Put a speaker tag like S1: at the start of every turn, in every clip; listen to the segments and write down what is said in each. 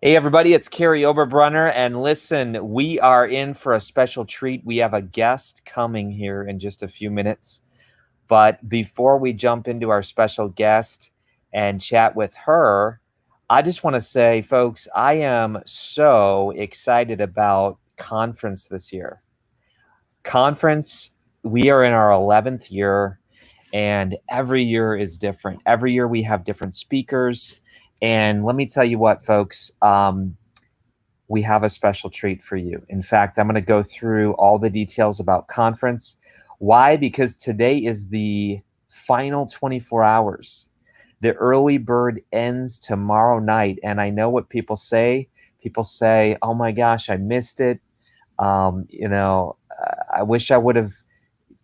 S1: Hey, everybody, it's Kary Oberbrunner. And listen, we are in for a special treat. We have a guest coming here in just a few minutes. But before we jump into our special guest and chat with her, I just want to say, folks, I am so excited about conference this year. Conference, we are in our 11th year, and every year is different. Every year we have different speakers. And let me tell you what, folks, we have a special treat for you. In fact, I'm going to go through all the details about conference. Why? Because today is the final 24 hours. The early bird ends tomorrow night. And I know what people say. People say, oh my gosh, I missed it. I wish I would have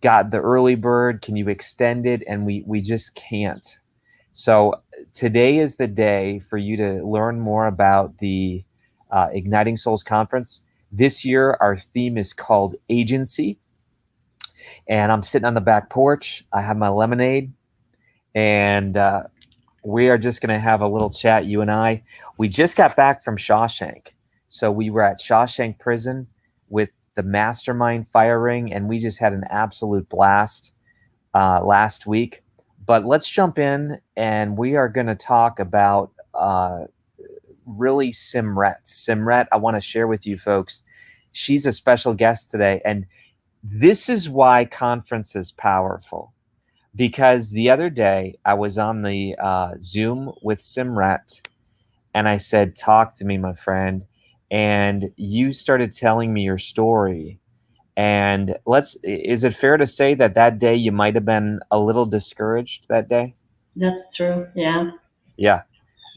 S1: got the early bird. Can you extend it? And we just can't. So today is the day for you to learn more about the Igniting Souls Conference. This year, our theme is called Agency. And I'm sitting on the back porch. I have my lemonade. And we are just going to have a little chat, you and I. We just got back from Shawshank. So we were at Shawshank Prison with the mastermind firing, and we just had an absolute blast last week. But let's jump in, and we are going to talk about really Simret. Simret, I want to share with you folks, she's a special guest today. And this is why conference is powerful. Because the other day I was on the Zoom with Simret, and I said, talk to me, my friend. And you started telling me your story. And is it fair to say that day you might have been a little discouraged that day?
S2: That's true. Yeah.
S1: Yeah.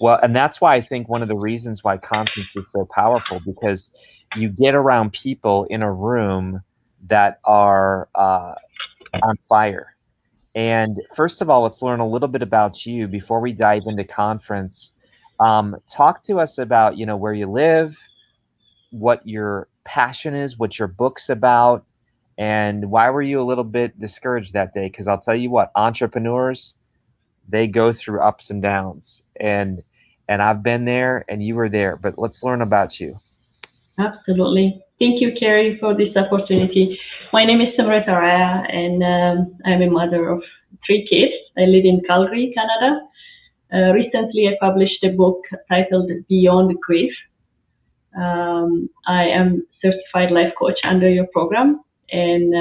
S1: Well, and that's why I think one of the reasons why conference is so powerful, because you get around people in a room that are on fire. And first of all, let's learn a little bit about you before we dive into conference. Talk to us about, where you live, what your passion is, what your book's about, and why were you a little bit discouraged that day? Because I'll tell you what, entrepreneurs, they go through ups and downs, and I've been there, and you were there. But let's learn about you.
S2: Absolutely. Thank you, Kary, for this opportunity. My name is Simret Araya, and I'm a mother of three kids. I live in Calgary, Canada. Recently, I published a book titled Beyond Grief. I am certified life coach under your program, and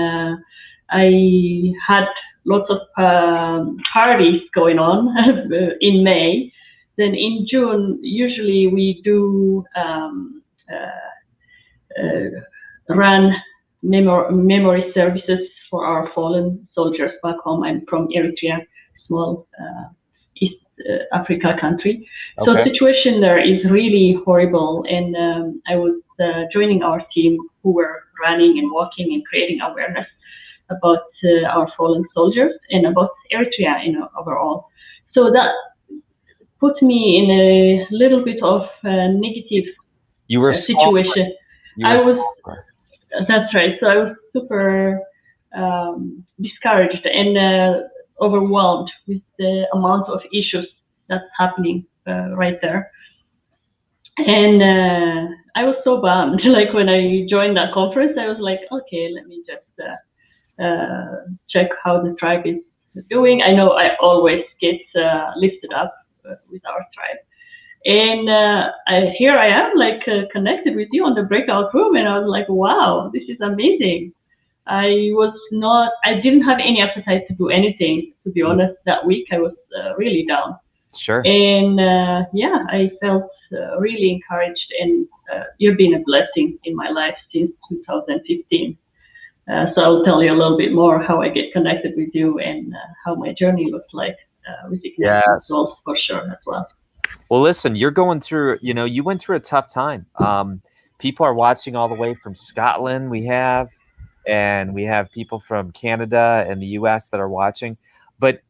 S2: I had lots of parties going on in May. Then in June, usually we do run memory services for our fallen soldiers back home. I'm from Eritrea, small East Africa country. So the situation there is really horrible, and I was joining our team who were running and walking and creating awareness about our fallen soldiers and about Eritrea, overall. So that put me in a little bit of a negative situation. That's right. So I was super discouraged and overwhelmed with the amount of issues that's happening right there. And I was so bummed. Like when I joined that conference, I was like, okay, let me just check how the tribe is doing. I know I always get lifted up with our tribe. And here I am, like connected with you on the breakout room, and I was like, wow, this is amazing. I didn't have any appetite to do anything, to be honest. That week I was really down.
S1: Sure.
S2: And I felt really encouraged, and you've been a blessing in my life since 2015. So I'll tell you a little bit more how I get connected with you and how my journey looks like with Igniting Souls for sure as well.
S1: Well, listen, you're going through, you went through a tough time. People are watching all the way from Scotland, and we have people from Canada and the US that are watching. But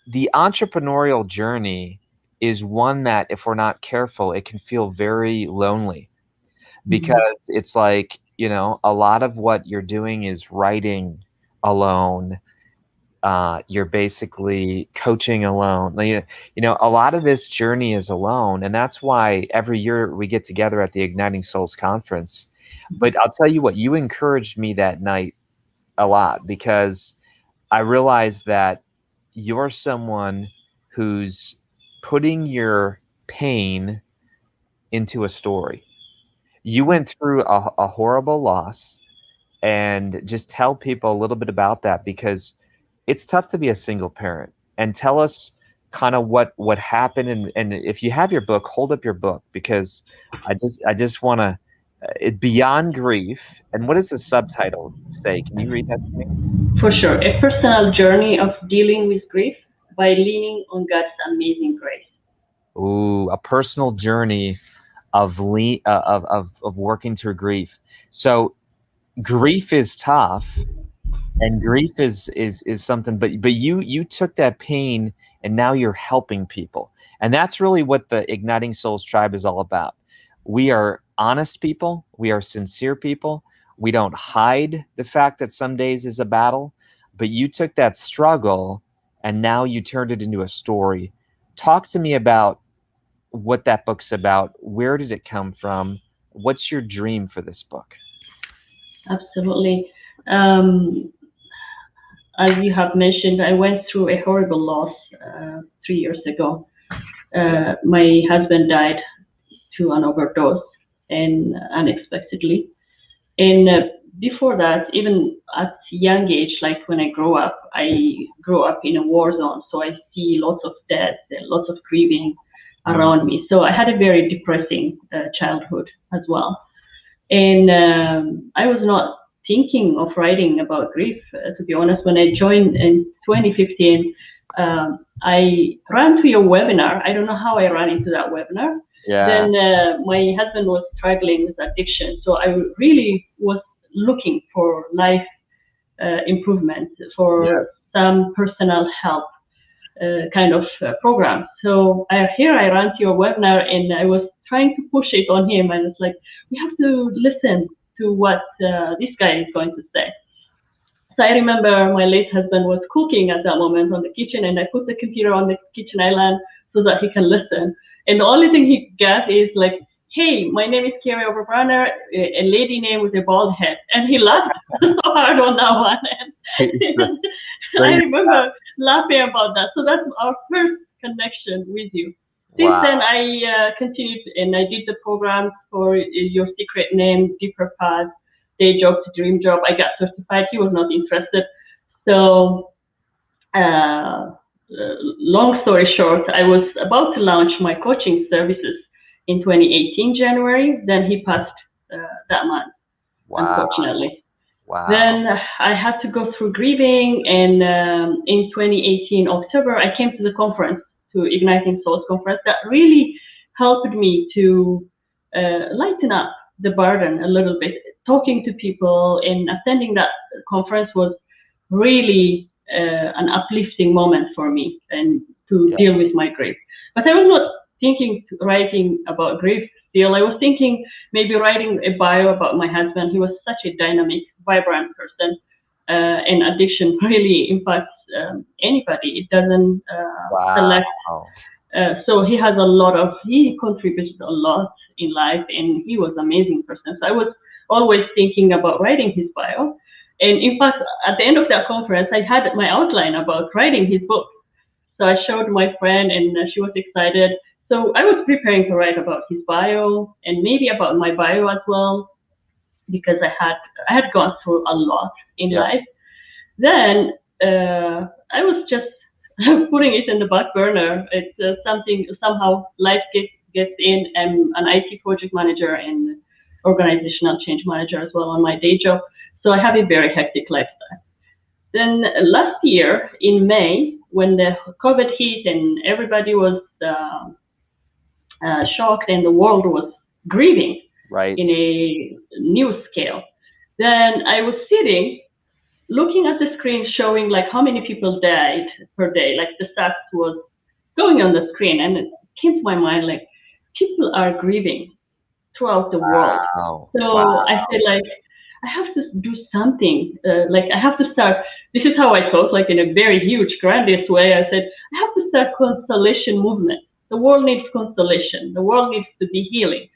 S1: the entrepreneurial journey is one that, if we're not careful, it can feel very lonely, because it's like, a lot of what you're doing is writing alone, You're basically coaching alone. Like, you know, a lot of this journey is alone, and that's why every year we get together at the Igniting Souls conference. But I'll tell you what, you encouraged me that night a lot because I realized that you're someone who's putting your pain into a story. You went through a horrible loss, and just tell people a little bit about that because it's tough to be a single parent. And tell us kind of what happened, and if you have your book, hold up your book because I just want to it beyond grief. And what does the subtitle say? Can you read that to me?
S2: For sure. A personal journey of dealing with grief by leaning on God's amazing grace.
S1: Ooh, a personal journey of of working through grief. So grief is tough, and grief is something, but you took that pain and now you're helping people, and that's really what the Igniting Souls tribe is all about. We are honest people, we are sincere people, we don't hide the fact that some days is a battle, but you took that struggle and now you turned it into a story. Talk to me about what that book's about. Where did it come from? What's your dream for this book?
S2: Absolutely. Um, as you have mentioned, I went through a horrible loss 3 years ago.
S1: Yeah.
S2: My husband died to an overdose and unexpectedly. And before that, even at young age, like when I grew up in a war zone, so I see lots of death and lots of grieving
S1: Mm,
S2: around me. So I had a very depressing childhood as well. And I was not thinking of writing about grief, to be honest. When I joined in 2015, I ran to your webinar. I don't know how I ran into that webinar.
S1: yeah.
S2: Then my husband was struggling with addiction, so I really was looking for life improvement, for
S1: Yes.
S2: some personal help kind of program. So here I ran to your webinar and I was trying to push it on him, and it's like we have to listen to what this guy is going to say. So I remember my late husband was cooking at that moment on the kitchen, and I put the computer on the kitchen island so that he can listen. And the only thing he got is like, "Hey, my name is Kary Oberbrunner, a lady name with a bald head," and he laughed so hard on that one.
S1: It's the-
S2: And I
S1: great.
S2: remember laughing about that. So that's our first connection with you. Since
S1: Wow.
S2: then, I continued and I did the programs for Your Secret Name, Deeper Path, Day Job to Dream Job. I got certified. He was not interested. So, long story short, I was about to launch my coaching services in 2018 January. Then he passed that month,
S1: Wow.
S2: unfortunately.
S1: Wow.
S2: Then I had to go through grieving, and in 2018 October, I came to the conference, to Igniting Souls conference, that really helped me to lighten up the burden a little bit. Talking to people and attending that conference was really an uplifting moment for me and to
S1: Yeah.
S2: deal with my grief. But I was not thinking writing about grief still. I was thinking maybe writing a bio about my husband. He was such a dynamic, vibrant person, and addiction really impacts anybody. It doesn't select.
S1: Wow.
S2: So he contributed a lot in life, and he was an amazing person. So I was always thinking about writing his bio. And in fact, at the end of that conference, I had my outline about writing his book. So I showed my friend, and she was excited. So I was preparing to write about his bio and maybe about my bio as well, because I had gone through a lot in
S1: Yep.
S2: life. Then I was just putting it in the back burner. It's something somehow life gets in. I'm an IT project manager and organizational change manager as well on my day job. So I have a very hectic lifestyle. Then last year in May, when the COVID hit and everybody was shocked and the world was grieving
S1: Right.
S2: in a new scale, then I was sitting looking at the screen showing like how many people died per day, like the stats was going on the screen, and it came to my mind like people are grieving throughout the world.
S1: Wow.
S2: So I
S1: Wow.
S2: said like I have to do something. Like I have to start. This is how I thought, like in a very huge, grandiose way. I said, I have to start constellation movement. The world needs constellation. The world needs to be healing.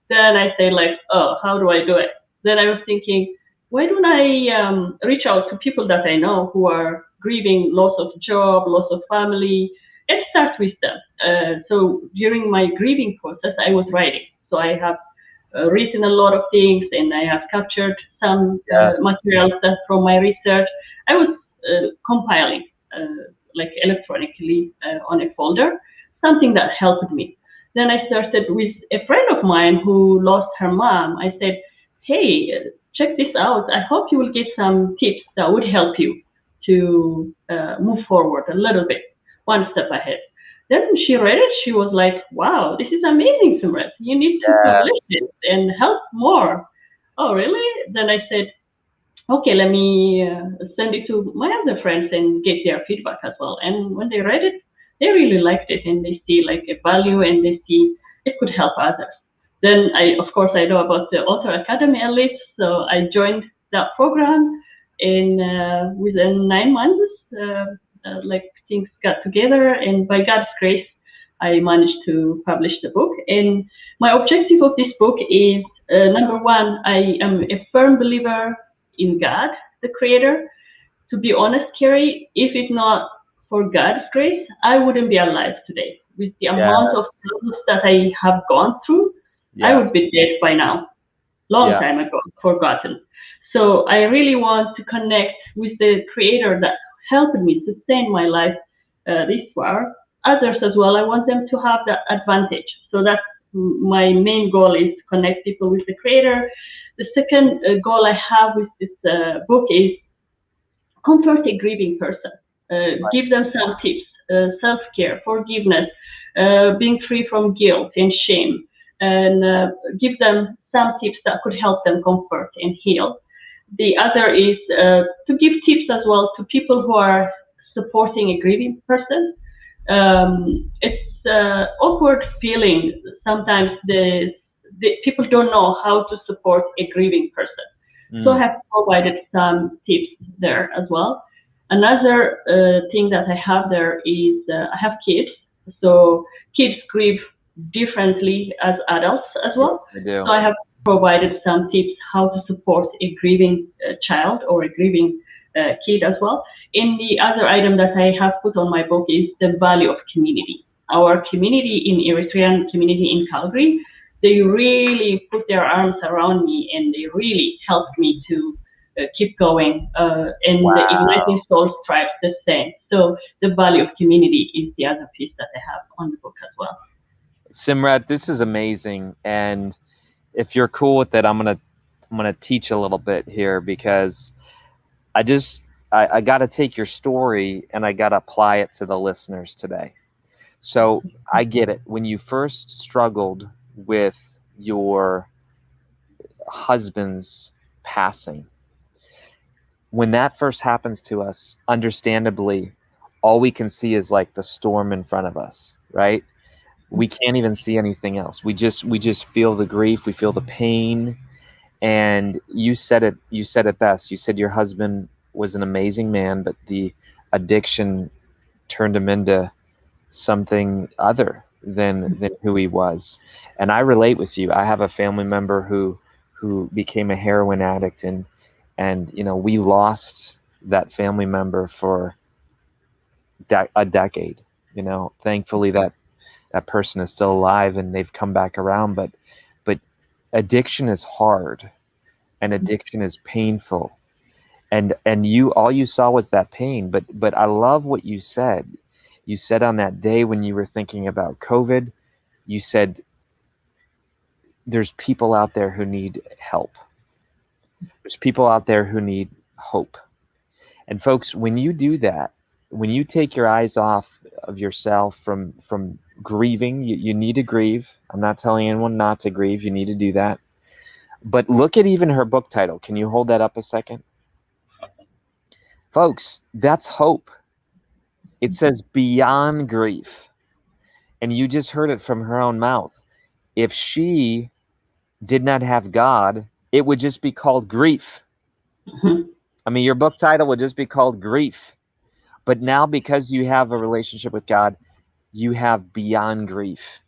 S2: Then I say like, oh, how do I do it? Then I was thinking, why don't I reach out to people that I know who are grieving loss of job, loss of family, and start with them. So during my grieving process, I was writing. So I have written a lot of things, and I have captured some
S1: Yes.
S2: materials that from my research. I was compiling like electronically on a folder, something that helped me. Then I started with a friend of mine who lost her mom. I said, hey, check this out. I hope you will get some tips that would help you to move forward a little bit, one step ahead. Then she read it. She was like, wow, this is amazing, Simrat. You need to publish
S1: Yes.
S2: it and help more. Oh, really? Then I said, okay, let me send it to my other friends and get their feedback as well. And when they read it, they really liked it and they see like a value and they see it could help others. Then of course, I know about the Author Academy Elite, so I joined that program. In within 9 months, like things got together, and by God's grace, I managed to publish the book. And my objective of this book is number one, I am a firm believer in God, the Creator. To be honest, Kary, if it's not for God's grace, I wouldn't be alive today. With the amount of
S1: Yes.
S2: struggles that I have gone through, I
S1: Yes.
S2: would be dead by now, long
S1: Yeah.
S2: time ago, forgotten. So I really want to connect with the Creator that helped me sustain my life this far. Others as well, I want them to have that advantage. So that's my main goal, is to connect people with the Creator. The second goal I have with this book is comfort a grieving person. Give them some tips, self-care, forgiveness, being free from guilt and shame, and give them some tips that could help them comfort and heal. The other is to give tips as well to people who are supporting a grieving person. It's awkward feeling sometimes. The people don't know how to support a grieving person, so I
S1: Mm.
S2: have provided some tips there as well. Another thing that I have there is I have kids, so kids grieve differently as adults as well.
S1: Yes, I do.
S2: So I have provided some tips how to support a grieving child or a grieving kid as well. And the other item that I have put on my book is the value of community. Our community in Eritrean community in Calgary, they really put their arms around me and they really helped me to keep going. And the
S1: Wow.
S2: Igniting Soul Strives the same. So the value of community is the other piece that I have on the book as well.
S1: Simrat, this is amazing. And if you're cool with it, I'm gonna teach a little bit here because I just I got to take your story and I got to apply it to the listeners today. So I get it. When you first struggled with your husband's passing, when that first happens to us, understandably, all we can see is like the storm in front of us, right? We can't even see anything else. We just feel the grief, we feel the pain. And you said it best. You said your husband was an amazing man, but the addiction turned him into something other than who he was. And I relate with you. I have a family member who became a heroin addict, and we lost that family member for a decade. Thankfully that person is still alive and they've come back around, but addiction is hard and addiction is painful, and you all you saw was that pain. But I love what you said on that day when you were thinking about COVID. You said there's people out there who need help, there's people out there who need hope. And folks, when you do that, when you take your eyes off of yourself from grieving, you need to grieve. I'm not telling anyone not to grieve, you need to do that. But look at even her book title. Can you hold that up a second? Folks, that's hope. It says beyond grief. And you just heard it from her own mouth. If she did not have God, it would just be called grief.
S2: Mhm.
S1: I mean, your book title would just be called grief. But now, because you have a relationship with God, you have beyond grief,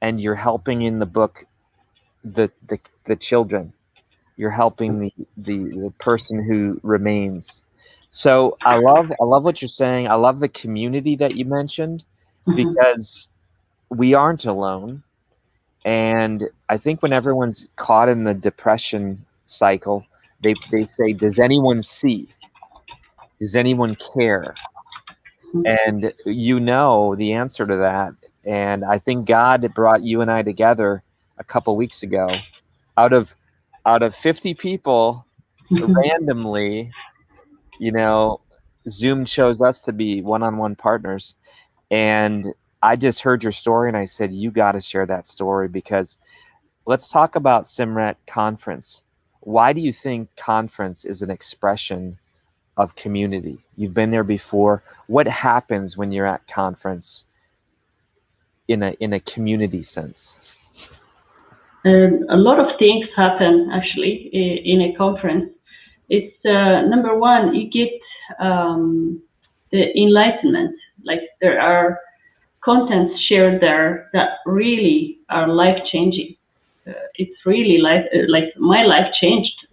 S1: and you're helping in the book the children. You're helping the person who remains. So I love what you're saying. I love the community that you mentioned,
S2: Mhm.
S1: because we aren't alone. And I think when everyone's caught in the depression cycle, they say, "Does anyone see? Does anyone care?" And you know the answer to that. And I think God brought you and I together a couple weeks ago. Out of 50 people,
S2: Mhm.
S1: randomly, you know, Zoom chose us to be one-on-one partners. And I just heard your story and I said, you got to share that story, because let's talk about Simret Conference. Why do you think conference is an expression of community? You've been there before. What happens when you're at conference in a community sense?
S2: A lot of things happen actually in a conference. It's number one, you get the enlightenment. Like there are contents shared there that really are life changing. It's really like my life changed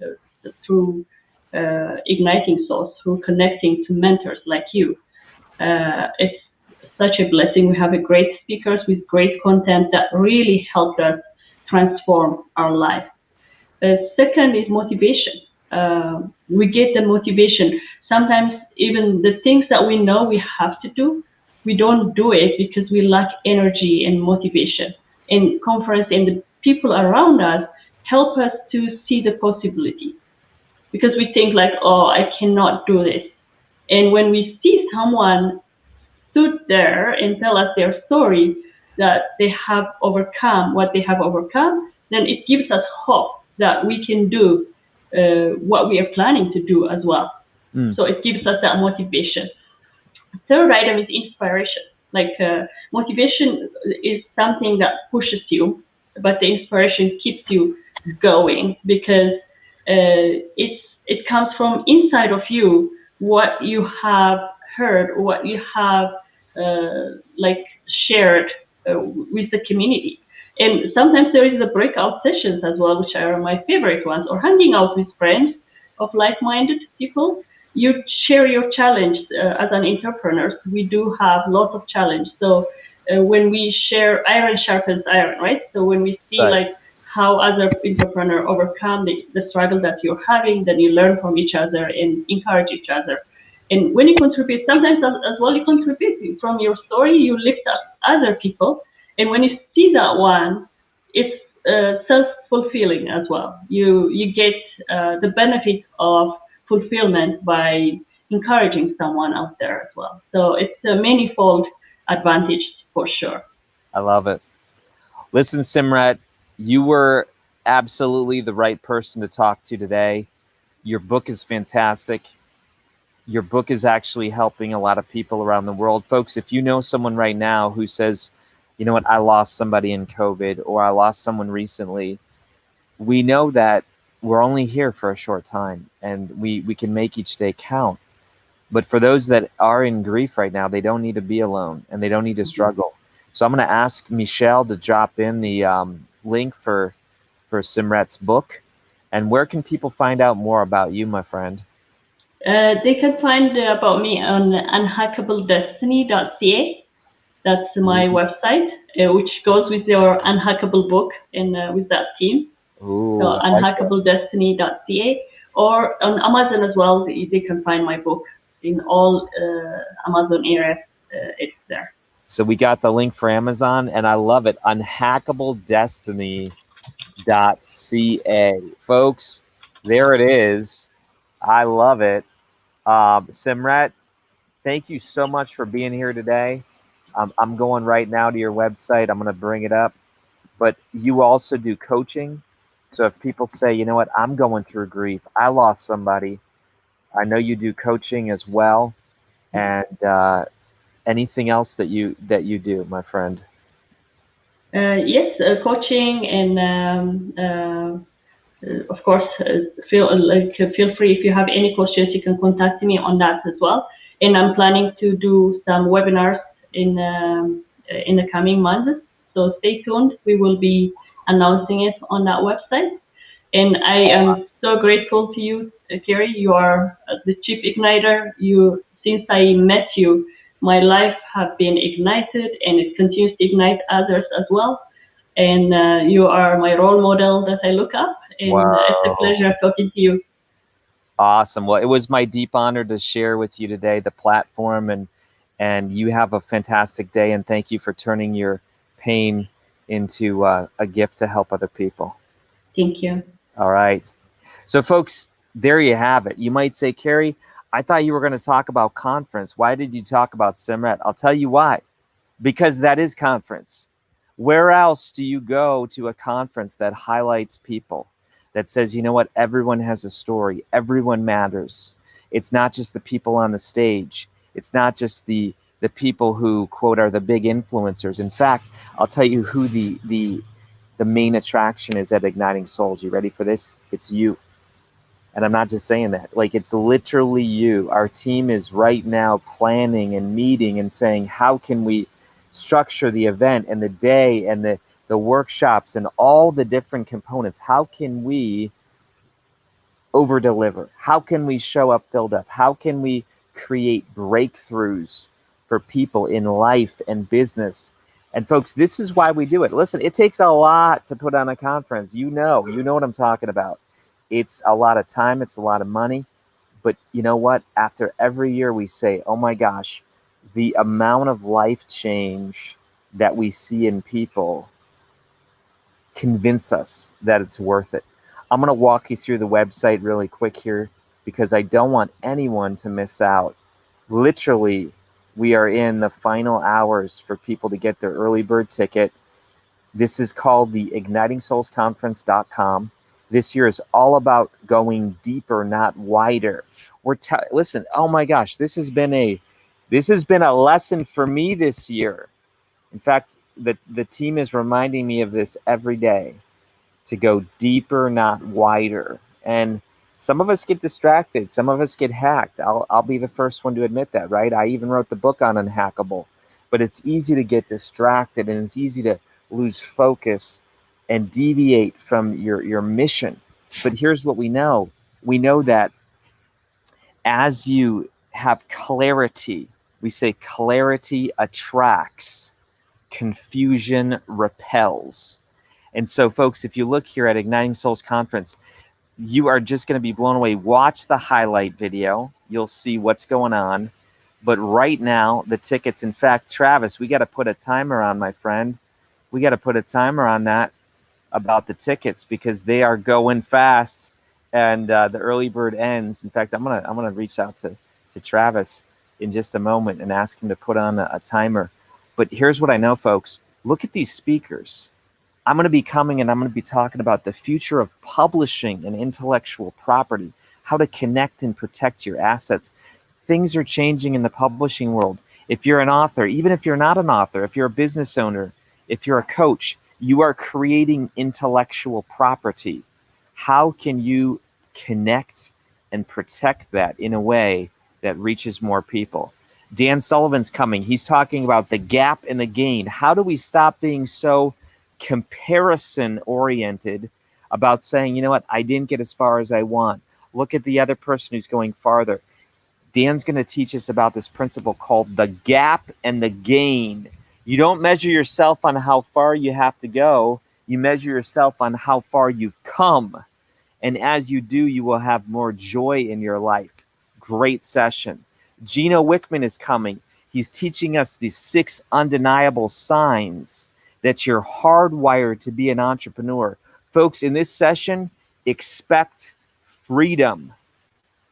S2: through igniting souls, through connecting to mentors like you. It's such a blessing. We have a great speakers with great content that really helped us transform our life. Second is motivation. We get the motivation. Sometimes even the things that we know we have to do, we don't do it because we lack energy and motivation. In conference and the people around us help us to see the possibility because we think like, oh, I cannot do this. And when we see someone stood there and tell us their story that they have overcome what they have overcome, then it gives us hope that we can do what we are planning to do as well.
S1: Mm.
S2: So it gives us that motivation. Third item is inspiration. Like motivation is something that pushes you, but the inspiration keeps you going because it comes from inside of you. What you have heard, what you have like shared with the community. And sometimes there is the breakout sessions as well, which are my favorite ones, or hanging out with friends of like-minded people. You share your challenge as an entrepreneur. We do have lots of challenge. So when we share, iron sharpens iron, right? So when we see
S1: Right.
S2: like how other entrepreneur overcome the struggle that you're having, then you learn from each other and encourage each other. And when you contribute, sometimes as well you contribute from your story, you lift up other people. And when you see that one, it's self-fulfilling as well. You get the benefit of fulfillment by encouraging someone out there as well. So it's a manifold advantage for sure.
S1: I love it. Listen, Simret, you were absolutely the right person to talk to today. Your book is fantastic. Your book is actually helping a lot of people around the world. Folks, if you know someone right now who says, you know what, I lost somebody in COVID, or I lost someone recently, we know that we're only here for a short time, and we can make each day count. But for those that are in grief right now, they don't need to be alone and they don't need to struggle. So I'm going to ask Michelle to drop in the link for Simret's book. And where can people find out more about you, my friend?
S2: They can find about me on unhackabledestiny.ca. That's my website, which goes with your Unhackable book and with that theme. So
S1: Ooh, I like that.
S2: unhackabledestiny.ca, or on Amazon as well. They can find my book in all Amazon areas. It's there.
S1: So we got the link for Amazon, and I love it. Unhackabledestiny.ca. Folks, there it is. I love it. Simret, thank you so much for being here today. I'm going right now to your website. I'm going to bring it up. But you also do coaching. So if people say, you know what, I'm going through grief, I lost somebody, I know you do coaching as well. And anything else that you do, my friend?
S2: Yes, coaching and of course, feel free if you have any questions, you can contact me on that as well. And I'm planning to do some webinars in the coming months. So stay tuned. We will be announcing it on that website. And I am so grateful to you, Kary. You are the chief igniter. Since I met you, my life has been ignited, and it continues to ignite others as well. And you are my role model that I look up. And it's a pleasure talking to you.
S1: Awesome. Well, it was my deep honor to share with you today the platform, and you have a fantastic day. And thank you for turning your pain into a gift to help other people.
S2: Thank you.
S1: All right. So, folks, there you have it. You might say, Kary, I thought you were going to talk about conference. Why did you talk about Simret? I'll tell you why. Because that is conference. Where else do you go to a conference that highlights people, that says, you know what, everyone has a story, everyone matters. It's not just the people on the stage. It's not just the people who, quote, are the big influencers. In fact, I'll tell you who the main attraction is at Igniting Souls. You ready for this? It's you. And I'm not just saying that. Like, it's literally you. Our team is right now planning and meeting and saying, how can we structure the event and the day and the workshops and all the different components? How can we over deliver? How can we show up filled up? How can we create breakthroughs for people in life and business? And folks, this is why we do it. Listen, it takes a lot to put on a conference. You know what I'm talking about. It's a lot of time. It's a lot of money. But you know what? After every year we say, oh my gosh, the amount of life change that we see in people convince us that it's worth it. I'm going to walk you through the website really quick here because I don't want anyone to miss out. Literally, we are in the final hours for people to get their early bird ticket. This is called the ignitingsoulsconference.com. This year is all about going deeper, not wider. Listen, oh my gosh, this has been a lesson for me this year. In fact, the team is reminding me of this every day, to go deeper, not wider. And some of us get distracted. Some of us get hacked. I'll be the first one to admit that, right? I even wrote the book on Unhackable. But it's easy to get distracted, and it's easy to lose focus and deviate from your mission. But here's what we know. We know that as you have clarity, we say clarity attracts, confusion repels. And so, folks, if you look here at Igniting Souls Conference, you are just going to be blown away. Watch the highlight video. You'll see what's going on. But right now, the tickets, in fact, Travis, we got to put a timer on, my friend. We got to put a timer on that about the tickets because they are going fast, and the early bird ends. In fact, I'm gonna reach out to Travis in just a moment and ask him to put on a timer. But here's what I know, folks. Look at these speakers. I'm going to be coming and I'm going to be talking about the future of publishing and intellectual property, how to connect and protect your assets. Things are changing in the publishing world. If you're an author, even if you're not an author, if you're a business owner, if you're a coach, you are creating intellectual property. How can you connect and protect that in a way that reaches more people? Dan Sullivan's coming. He's talking about the gap and the gain. How do we stop being so comparison oriented about saying, you know what, I didn't get as far as I want. Look at the other person who's going farther. Dan's going to teach us about this principle called the gap and the gain. You don't measure yourself on how far you have to go. You measure yourself on how far you've come. And as you do, you will have more joy in your life. Great session. Gino Wickman is coming. He's teaching us the 6 undeniable signs that you're hardwired to be an entrepreneur. Folks, in this session, expect freedom.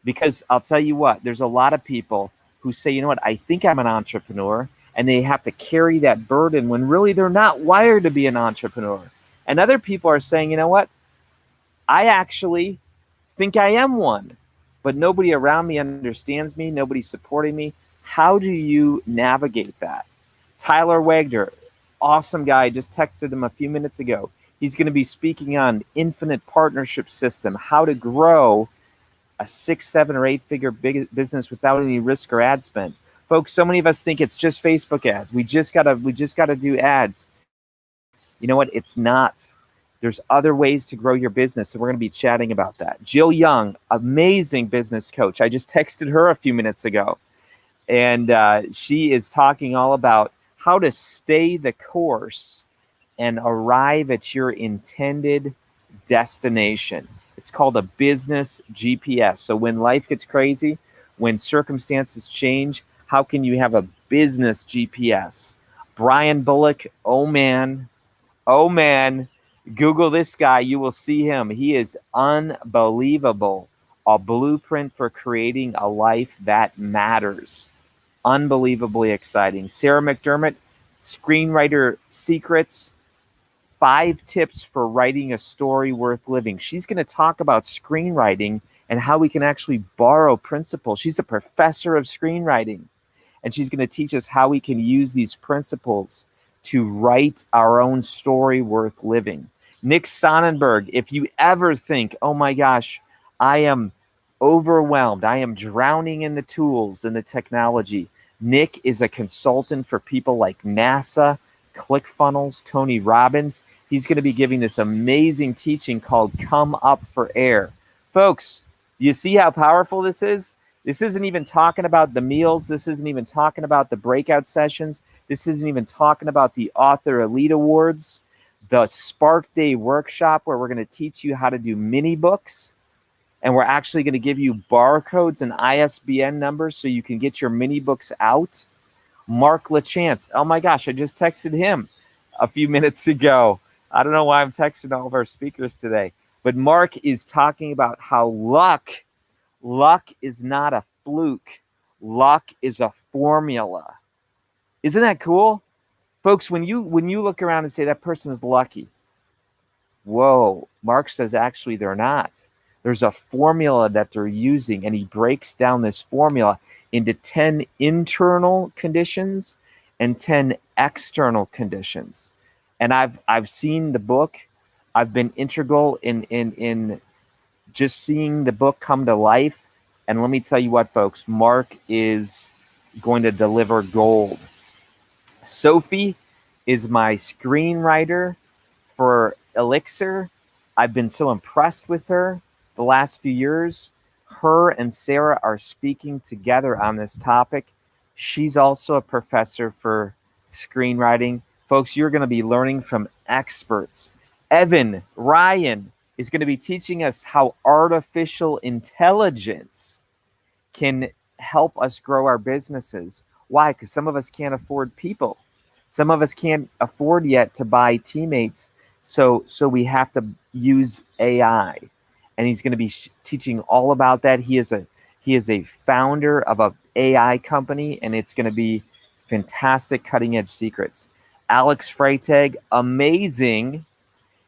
S1: Because I'll tell you what, there's a lot of people who say, you know what, I think I'm an entrepreneur, and they have to carry that burden when really they're not wired to be an entrepreneur. And other people are saying, you know what, I actually think I am one, but nobody around me understands me, nobody's supporting me. How do you navigate that? Tyler Wagner, awesome guy, just texted him a few minutes ago. He's going to be speaking on infinite partnership system, how to grow a 6, 7, or 8-figure business without any risk or ad spend. Folks, so many of us think it's just Facebook ads. We just gotta do ads. You know what? It's not. There's other ways to grow your business, so we're going to be chatting about that. Jill Young, amazing business coach. I just texted her a few minutes ago, and she is talking all about how to stay the course and arrive at your intended destination. It's called a business GPS. So when life gets crazy, when circumstances change, how can you have a business GPS? Brian Bullock, oh man, Google this guy. You will see him. He is unbelievable. A blueprint for creating a life that matters. Unbelievably exciting. Sarah McDermott, screenwriter secrets, 5 tips for writing a story worth living. She's going to talk about screenwriting and how we can actually borrow principles. She's a professor of screenwriting, and she's going to teach us how we can use these principles to write our own story worth living. Nick Sonnenberg, if you ever think, oh my gosh, I am overwhelmed, I am drowning in the tools and the technology, Nick is a consultant for people like NASA, ClickFunnels, Tony Robbins. He's going to be giving this amazing teaching called Come Up for Air. Folks, you see how powerful this is? This isn't even talking about the meals. This isn't even talking about the breakout sessions. This isn't even talking about the Author Elite Awards, the Spark Day workshop where we're going to teach you how to do mini books. And we're actually going to give you barcodes and ISBN numbers so you can get your mini books out. Mark LaChance. Oh my gosh, I just texted him a few minutes ago. I don't know why I'm texting all of our speakers today. But Mark is talking about how luck is not a fluke. Luck is a formula. Isn't that cool? Folks, when you look around and say that person's lucky, whoa, Mark says actually they're not. There's a formula that they're using, and he breaks down this formula into 10 internal conditions and 10 external conditions. And I've seen the book. I've been integral in just seeing the book come to life. And let me tell you what, folks, Mark is going to deliver gold. Sophie is my screenwriter for Elixir. I've been so impressed with her the last few years. Her and Sarah are speaking together on this topic. She's also a professor for screenwriting. Folks, you're going to be learning from experts. Evan Ryan is going to be teaching us how artificial intelligence can help us grow our businesses. Why? Because some of us can't afford people. Some of us can't afford yet to buy teammates. So we have to use AI. And he's going to be teaching all about that. He is a founder of an AI company, and it's going to be fantastic cutting edge secrets. Alex Freitag, amazing.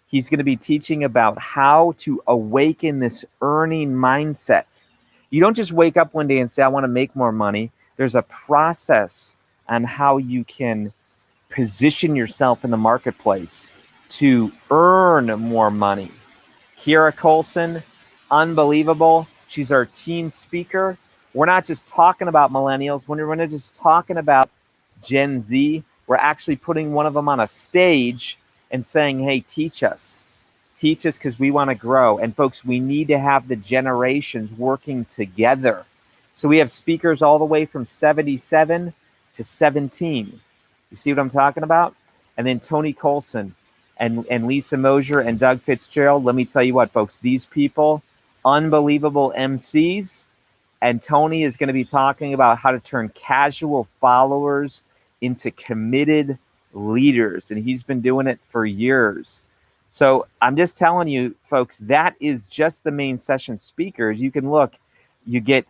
S1: He's going to be teaching about how to awaken this earning mindset. You don't just wake up one day and say, I want to make more money. There's a process on how you can position yourself in the marketplace to earn more money. Kira Colson, unbelievable. She's our teen speaker. We're not just talking about millennials. We're not just talking about Gen Z. We're actually putting one of them on a stage and saying, hey, teach us. Teach us because we want to grow. And folks, we need to have the generations working together. So we have speakers all the way from 77 to 17. You see what I'm talking about? And then Tony Colson and Lisa Mosier and Doug Fitzgerald. Let me tell you what, folks, these people, unbelievable MCs. And Tony is going to be talking about how to turn casual followers into committed leaders. And he's been doing it for years. So I'm just telling you, folks, that is just the main session speakers. You can look, you get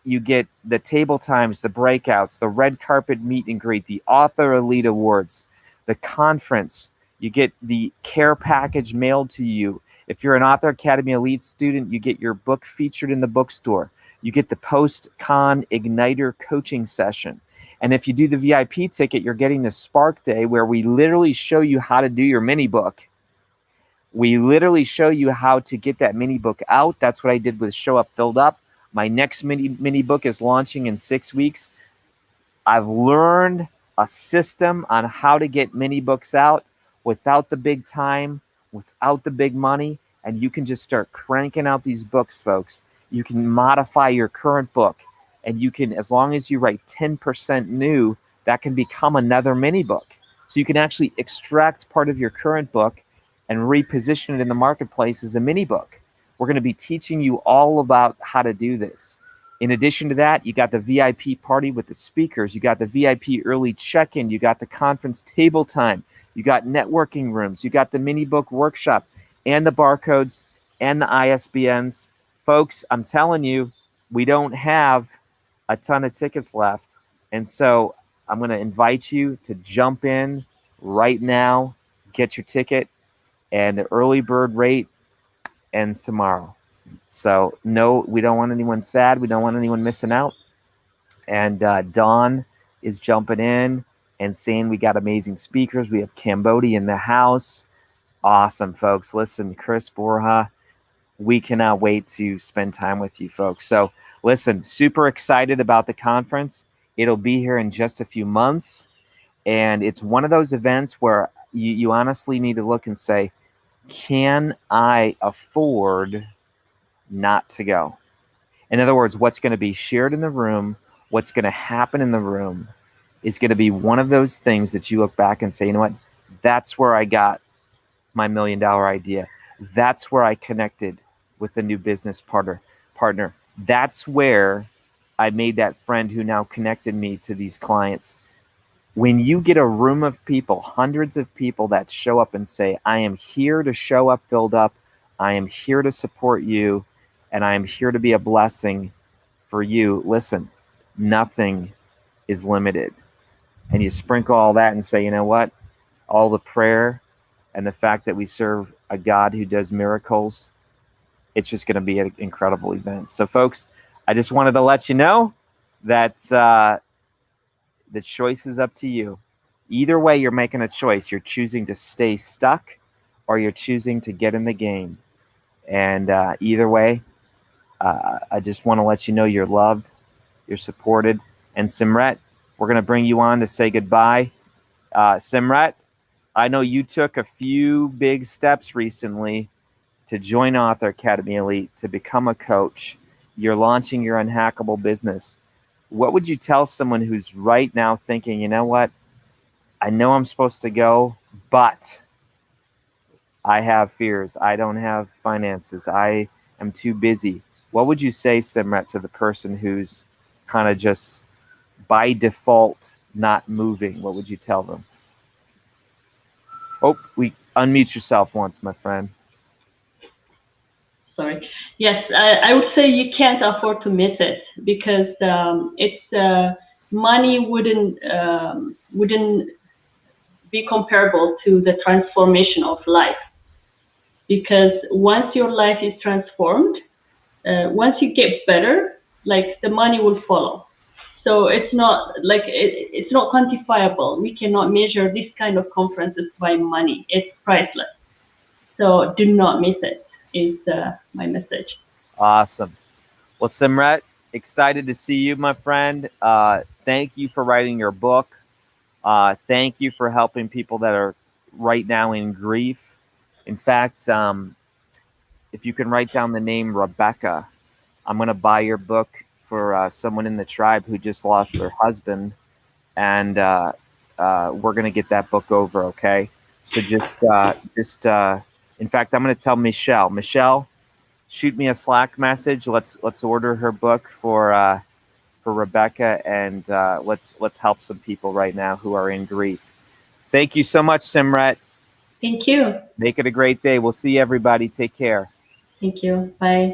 S1: the table times, the breakouts, the red carpet meet and greet, the Author Elite Awards, the conference. You get the care package mailed to you. If you're an Author Academy Elite student, you get your book featured in the bookstore. You get the post-con Igniter coaching session. And if you do the VIP ticket, you're getting the Spark Day where we literally show you how to do your mini book. We literally show you how to get that mini book out. That's what I did with Show Up Filled Up. My next mini book is launching in 6 weeks. I've learned a system on how to get mini books out without the big time, without the big money, and you can just start cranking out these books, folks. You can modify your current book, and you can, as long as you write 10% new, that can become another mini book. So you can actually extract part of your current book and reposition it in the marketplace as a mini book. We're going to be teaching you all about how to do this. In addition to that, you got the VIP party with the speakers. You got the VIP early check-in. You got the conference table time. You got networking rooms. You got the mini book workshop and the barcodes and the ISBNs. Folks, I'm telling you, we don't have a ton of tickets left. And so I'm going to invite you to jump in right now, get your ticket, and the early bird rate ends tomorrow. So no, we don't want anyone sad. We don't want anyone missing out. And Dawn is jumping in and saying we got amazing speakers. We have Cambodia in the house. Awesome, folks. Listen, Chris Borja, we cannot wait to spend time with you, folks. So listen, super excited about the conference. It'll be here in just a few months. And it's one of those events where you honestly need to look and say, can I afford not to go? In other words, what's going to be shared in the room, what's going to happen in the room is going to be one of those things that you look back and say, you know what, that's where I got my $1 million idea. That's where I connected with the new business partner. That's where I made that friend who now connected me to these clients. When you get a room of people, hundreds of people that show up and say, I am here to show up, build up, I am here to support you, and I am here to be a blessing for you. Listen, nothing is limited. And you sprinkle all that and say, you know what? All the prayer and the fact that we serve a God who does miracles, it's just going to be an incredible event. So, folks, I just wanted to let you know that the choice is up to you. Either way, you're making a choice. You're choosing to stay stuck or you're choosing to get in the game. And either way, I just want to let you know you're loved, you're supported. And Simret, we're going to bring you on to say goodbye. Simret, I know you took a few big steps recently to join Author Academy Elite, to become a coach. You're launching your unhackable business. What would you tell someone who's right now thinking, you know what, I know I'm supposed to go, but I have fears. I don't have finances. I am too busy. What would you say, Simret, to the person who's kind of just by default not moving? What would you tell them? Oh, unmute yourself once, my friend.
S2: Sorry. Yes, I would say you can't afford to miss it because money wouldn't be comparable to the transformation of life. Because once your life is transformed, once you get better, like the money will follow. So it's not like it's not quantifiable. We cannot measure this kind of conferences by money. It's priceless. So do not miss it. Is my message.
S1: Awesome. Well, Simret, excited to see you, my friend. Thank you for writing your book. Thank you for helping people that are right now in grief. In fact, if you can write down the name Rebecca, I'm going to buy your book for someone in the tribe who just lost their husband, and we're going to get that book over, okay? So in fact, I'm going to tell Michelle. Michelle, shoot me a Slack message. Let's order her book for Rebecca, and let's help some people right now who are in grief. Thank you so much, Simret.
S2: Thank you.
S1: Make it a great day. We'll see everybody. Take care.
S2: Thank you. Bye.